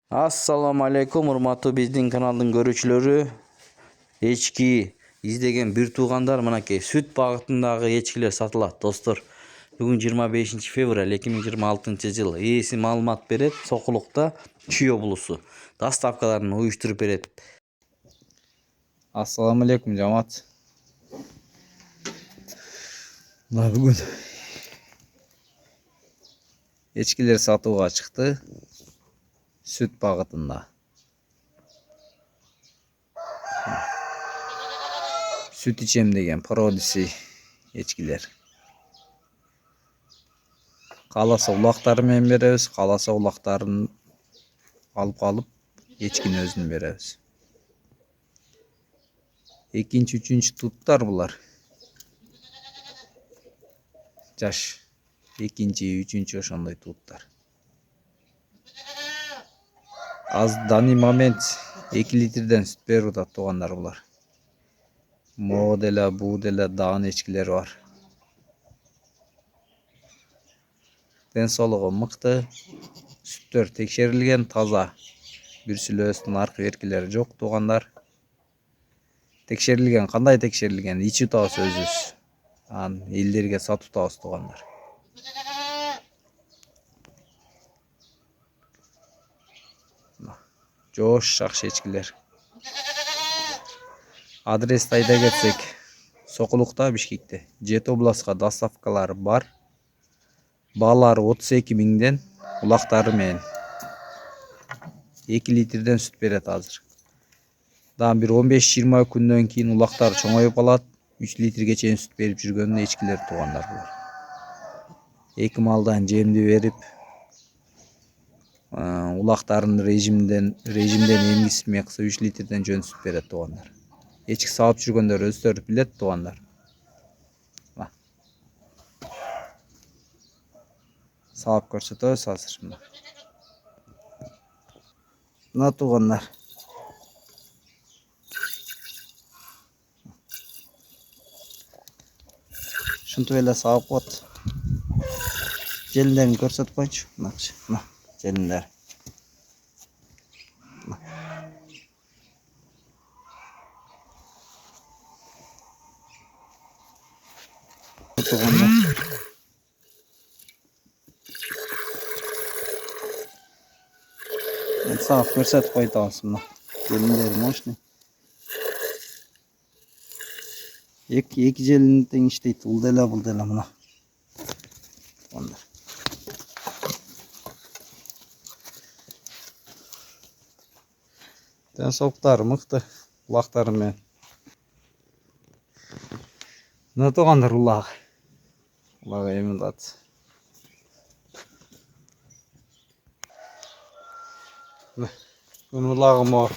Assalamu alaikum, урматтуу биздин каналдын көрүүчүлөрү. Эчки издеген бир туугандар, мынакей сүт багытындагы эчкилер сатылат, достор. Бүгүн 25 февраль 2026 жыл. Ээси маалымат берет, Сокулукта чүй облусу. Доставкаларын уюштуруп берет. Ассаламу алейкум, жамаат. Мына бүгүн эчкилер сатууга чыкты. Сүт багытында. Сүт ичем деген продиси эчкилер. Кааласа улактары менен беребиз, кааласа улактарын алып калып, эчкини өзүн беребиз. Экинчи, үчүнчү туттар булар. Жаш экинчи, үчүнчү ошондой туттар. Аз данный момент 2 литрден сүт берип атат туугандар булар. Могу деле, буу деле даан эчкилер бар. Ден соолугу мыкты, сүттөр текшерилген, таза. Бүрсүлөөсүн аркы беркилери жок туугандар. Текшерилген, кандай текшерилген? Ичип атабыз өзүбүз. Анан элдерге сатып атабыз туугандар. Жош жакшы эчкилер. Адрести айта кетсек, Сокулукта, Бишкекте 7 областка доставкалары бар. Баалары 32 миңден, улактары менен 2 литрден сүт берет азыр. Дан бир 15-20 күндөн кийин улактар чоңоюп калат, 3 литрге чейин сүт берип жүргөн эчкилер туугандар булар. 2 малдан жемди берип, улактарын режимден эмгисме кылса 3 литрден жөн сүт берет туугандар. Эчки саап жүргөндөр өздөрү билет туугандар. Саап көрсөтөбүз азыр. Мына туугандар. Ушинтип эле саап коет. Желиндерин көрсөтүп койчу. Мына желиндер. Саап көрсөтүп койтабыз мына. Желиндери мощный. Эки желин тең иштейт. Бул деле мына. Ден соолуктары мыкты, улактары менен. Мына туугандар улак эми атат. Күн улагы могу